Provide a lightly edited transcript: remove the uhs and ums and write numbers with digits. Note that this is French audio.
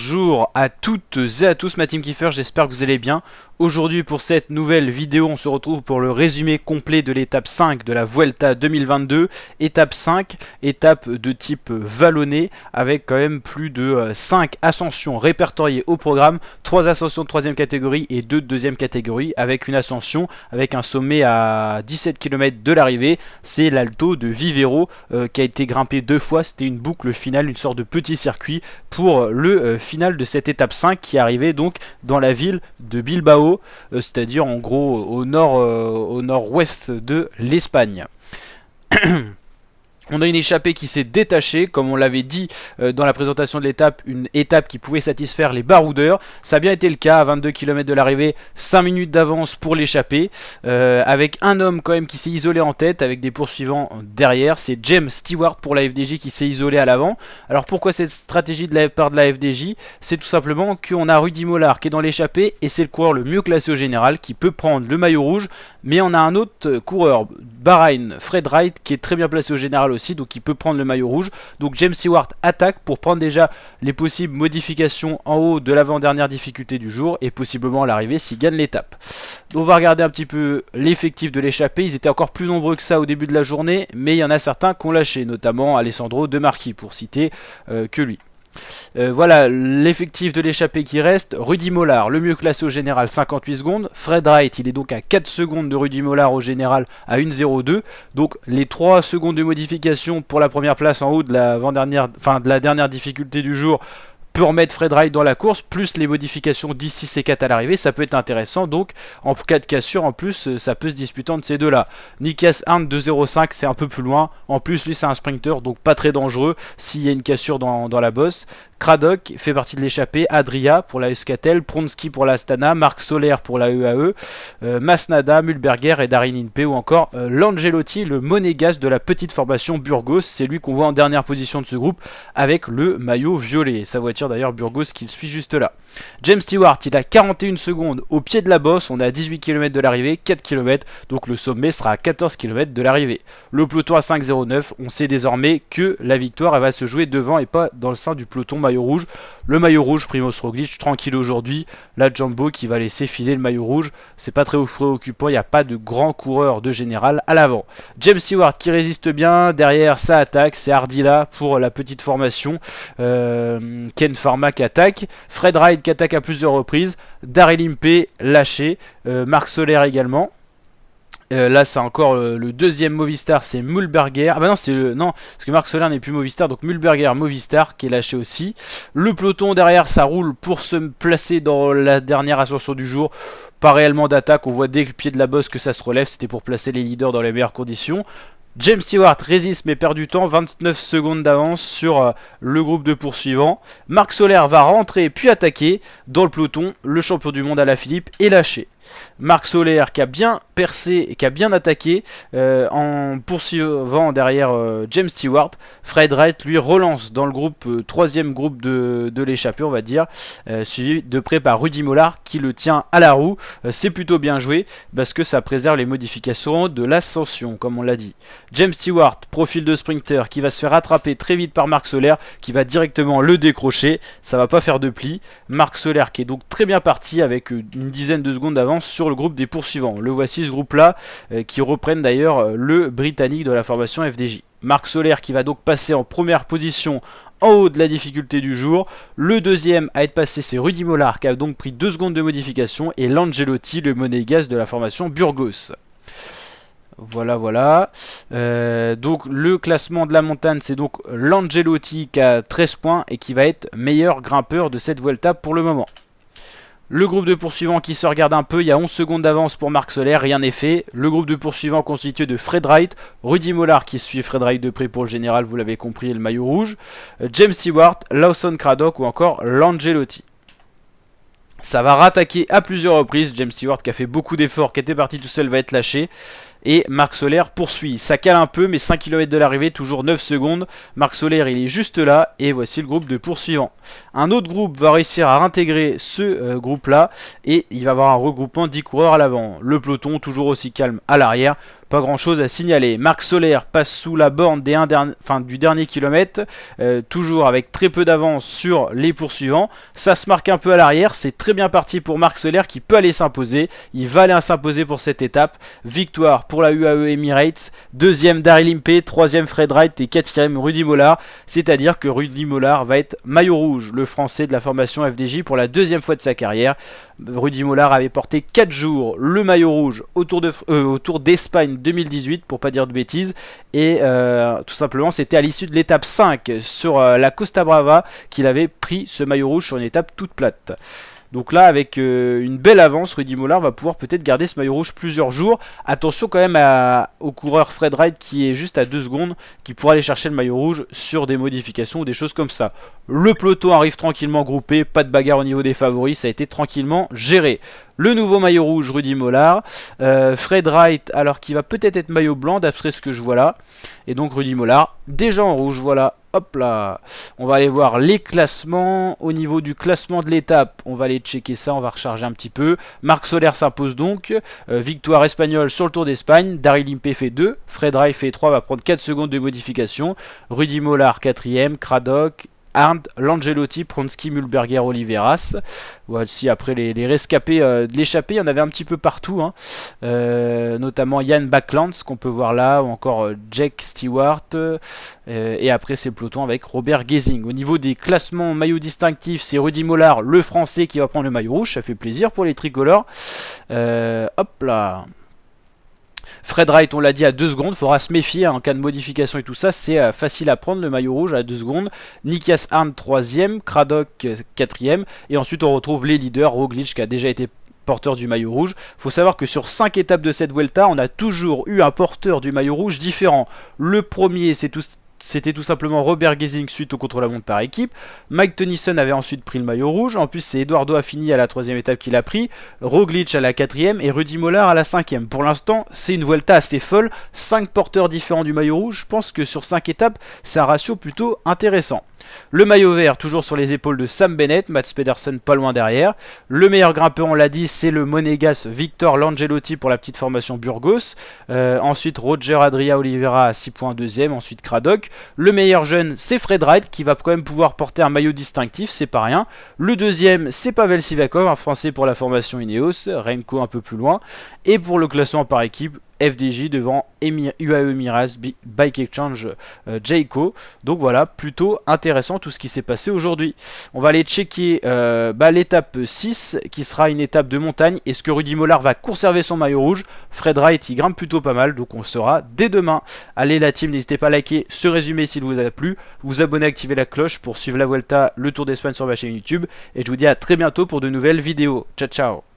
Bonjour à toutes et à tous, ma team Kiefer, j'espère que vous allez bien. Aujourd'hui pour cette nouvelle vidéo, on se retrouve pour le résumé complet de l'étape 5 de la Vuelta 2022. Étape 5, étape de type vallonné, avec quand même plus de 5 ascensions répertoriées au programme, 3 ascensions de 3ème catégorie et 2 de 2ème catégorie, avec une ascension avec un sommet à 17 km de l'arrivée. C'est l'Alto de Vivero qui a été grimpé 2 fois, c'était une boucle finale, une sorte de petit circuit pour le final de cette étape 5 qui arrivait donc dans la ville de Bilbao, c'est-à-dire en gros au nord-ouest de l'Espagne. On a une échappée qui s'est détachée, comme on l'avait dit dans la présentation de l'étape, une étape qui pouvait satisfaire les baroudeurs. Ça a bien été le cas, à 22 km de l'arrivée, 5 minutes d'avance pour l'échappée, avec un homme quand même qui s'est isolé en tête, avec des poursuivants derrière. C'est James Stewart pour la FDJ qui s'est isolé à l'avant. Alors pourquoi cette stratégie de la part de la FDJ? C'est tout simplement qu'on a Rudy Mollard qui est dans l'échappée, et c'est le coureur le mieux classé au général, qui peut prendre le maillot rouge. Mais on a un autre coureur, Bahreïn, Fred Wright, qui est très bien placé au général aussi, donc il peut prendre le maillot rouge. Donc James Stewart attaque pour prendre déjà les possibles modifications en haut de l'avant-dernière difficulté du jour, et possiblement l'arrivée s'il gagne l'étape. On va regarder un petit peu l'effectif de l'échappée. Ils étaient encore plus nombreux que ça au début de la journée, mais il y en a certains qui ont lâché, notamment Alessandro De Marchi, pour citer que lui. Voilà l'effectif de l'échappée qui reste. Rudy Mollard, le mieux classé au général, 58 secondes. Fred Wright, il est donc à 4 secondes de Rudy Mollard au général à 1,02. Donc les 3 secondes de modification pour la première place en haut de la dernière difficulté du jour peut remettre Fred Wright dans la course, plus les modifications d'ici C4 à l'arrivée, ça peut être intéressant. Donc en cas de cassure, en plus ça peut se disputer entre ces deux là. Nikias Arndt 2,05, c'est un peu plus loin, en plus lui c'est un sprinter, donc pas très dangereux s'il y a une cassure dans la bosse. Craddock fait partie de l'échappée, Adria pour la Euskaltel, Pronsky pour la Astana, Marc Soler pour la EAE, Masnada, Mühlberger et Darin Impey, ou encore Langelotti, le monégasque de la petite formation Burgos. C'est lui qu'on voit en dernière position de ce groupe avec le maillot violet. Sa voiture d'ailleurs Burgos qui le suit juste là. James Stewart, il a 41 secondes au pied de la bosse, on est à 18 km de l'arrivée, 4 km, donc le sommet sera à 14 km de l'arrivée. Le peloton à 5,09, on sait désormais que la victoire elle va se jouer devant et pas dans le sein du peloton maillot rouge. Le maillot rouge, Primož Roglič, tranquille aujourd'hui. La Jumbo qui va laisser filer le maillot rouge, c'est pas très préoccupant, il n'y a pas de grand coureur de général à l'avant. James Stewart qui résiste bien, derrière ça attaque, c'est Ardila pour la petite formation, Ken Pharma qui attaque, Fred Wright qui attaque à plusieurs reprises, Darin Impey lâché, Marc Soler également. Là c'est encore le deuxième Movistar, c'est Mühlberger. Ah bah non, non, parce que Marc Soler n'est plus Movistar, donc Mühlberger, Movistar qui est lâché aussi. Le peloton derrière ça roule pour se placer dans la dernière ascension du jour. Pas réellement d'attaque, on voit dès le pied de la bosse que ça se relève, c'était pour placer les leaders dans les meilleures conditions. James Stewart résiste mais perd du temps, 29 secondes d'avance sur le groupe de poursuivants. Marc Soler va rentrer puis attaquer dans le peloton. Le champion du monde Alaphilippe est lâché. Marc Soler qui a bien percé et qui a bien attaqué en poursuivant derrière James Stewart. Fred Wright lui relance dans le groupe, troisième groupe de l'échappée on va dire, suivi de près par Rudy Mollard qui le tient à la roue. C'est plutôt bien joué parce que ça préserve les modifications de l'ascension comme on l'a dit. James Stewart, profil de sprinter qui va se faire attraper très vite par Marc Soler qui va directement le décrocher, ça va pas faire de pli. Marc Soler qui est donc très bien parti avec une dizaine de secondes d'avance sur le groupe des poursuivants. Le voici ce groupe là qui reprennent d'ailleurs le britannique de la formation FDJ. Marc Soler qui va donc passer en première position en haut de la difficulté du jour. Le deuxième à être passé c'est Rudy Mollard qui a donc pris 2 secondes de modification, et Langelotti, le monégasque de la formation Burgos. Voilà. Donc le classement de la montagne, c'est donc Langelotti qui a 13 points et qui va être meilleur grimpeur de cette Vuelta pour le moment. Le groupe de poursuivants qui se regarde un peu, il y a 11 secondes d'avance pour Marc Soler, rien n'est fait. Le groupe de poursuivants constitué de Fred Wright, Rudy Mollard qui suit Fred Wright de près pour le général, vous l'avez compris, et le maillot rouge, James Stewart, Lawson Craddock ou encore Langelotti. Ça va rattaquer à plusieurs reprises. James Stewart qui a fait beaucoup d'efforts, qui était parti tout seul, va être lâché. Et Marc Soler poursuit. Ça cale un peu, mais 5 km de l'arrivée, toujours 9 secondes. Marc Soler, il est juste là. Et voici le groupe de poursuivants. Un autre groupe va réussir à intégrer ce groupe-là. Et il va y avoir un regroupement 10 coureurs à l'avant. Le peloton, toujours aussi calme à l'arrière. Pas grand chose à signaler. Marc Soler passe sous la borne du dernier kilomètre, toujours avec très peu d'avance sur les poursuivants. Ça se marque un peu à l'arrière. C'est très bien parti pour Marc Soler qui peut aller s'imposer. Il va aller s'imposer pour cette étape. Victoire pour la UAE Emirates. Deuxième Daryl Impey, troisième Fred Wright et quatrième Rudy Mollard. C'est-à-dire que Rudy Mollard va être maillot rouge, le français de la formation FDJ pour la deuxième fois de sa carrière. Rudy Mollard avait porté 4 jours le maillot rouge au Tour d'Espagne 2018 pour pas dire de bêtises, et tout simplement c'était à l'issue de l'étape 5 sur la Costa Brava qu'il avait pris ce maillot rouge sur une étape toute plate. Donc là, avec une belle avance, Rudy Mollard va pouvoir peut-être garder ce maillot rouge plusieurs jours. Attention quand même au coureur Fred Wright qui est juste à 2 secondes, qui pourra aller chercher le maillot rouge sur des modifications ou des choses comme ça. Le peloton arrive tranquillement groupé, pas de bagarre au niveau des favoris, ça a été tranquillement géré. Le nouveau maillot rouge, Rudy Mollard. Fred Wright, alors qu'il va peut-être être maillot blanc, d'après ce que je vois là. Et donc Rudy Mollard, déjà en rouge, voilà. Hop là, on va aller voir les classements. Au niveau du classement de l'étape, on va aller checker ça, on va recharger un petit peu. Marc Soler s'impose donc. Victoire espagnole sur le Tour d'Espagne. Daryl Impey fait 2. Fred Wright fait 3, va prendre 4 secondes de modification. Rudy Mollard 4ème. Craddock, Arndt, Langelotti, Pronsky, Mühlberger, Oliveras. Voici après les rescapés de l'échappée, il y en avait un petit peu partout, hein. Notamment Jan Backlands qu'on peut voir là, ou encore Jake Stewart. Et après c'est le peloton avec Robert Gesing. Au niveau des classements maillots distinctifs, c'est Rudy Mollard, le français, qui va prendre le maillot rouge, ça fait plaisir pour les tricolores. Hop là. Fred Wright, on l'a dit, à 2 secondes, il faudra se méfier en cas de modification et tout ça, c'est facile à prendre le maillot rouge à 2 secondes. Nikias Arndt 3ème, Craddock 4ème, et ensuite on retrouve les leaders, Roglic qui a déjà été porteur du maillot rouge. Il faut savoir que sur 5 étapes de cette Vuelta, on a toujours eu un porteur du maillot rouge différent. Le premier, c'était tout simplement Robert Gesing suite au contre-la-montre par équipe. Mike Tennyson avait ensuite pris le maillot rouge. En plus, c'est Eduardo Affini à la 3ème étape qu'il a pris. Roglic à la 4ème et Rudy Mollard à la 5ème. Pour l'instant, c'est une Vuelta assez folle. 5 porteurs différents du maillot rouge. Je pense que sur 5 étapes, c'est un ratio plutôt intéressant. Le maillot vert, toujours sur les épaules de Sam Bennett. Mats Pedersen pas loin derrière. Le meilleur grimpeur, on l'a dit, c'est le monégasque Victor Langelotti pour la petite formation Burgos. Ensuite, Roger Adria Oliveira à 6.2ème. Ensuite, Craddock. Le meilleur jeune, c'est Fred Wright qui va quand même pouvoir porter un maillot distinctif, c'est pas rien. Le deuxième, c'est Pavel Sivakov, un français pour la formation Ineos. Remco un peu plus loin. Et pour le classement par équipe, FDJ devant UAE Emirates, Bike Exchange, Jayco. Donc voilà, plutôt intéressant tout ce qui s'est passé aujourd'hui. On va aller checker l'étape 6 qui sera une étape de montagne. Est-ce que Rudy Mollard va conserver son maillot rouge? Fred Wright il grimpe plutôt pas mal, donc on le saura dès demain. Allez la team, n'hésitez pas à liker ce résumé s'il vous a plu, vous abonner, activer la cloche pour suivre la Vuelta, le Tour d'Espagne sur ma chaîne YouTube. Et je vous dis à très bientôt pour de nouvelles vidéos. Ciao ciao.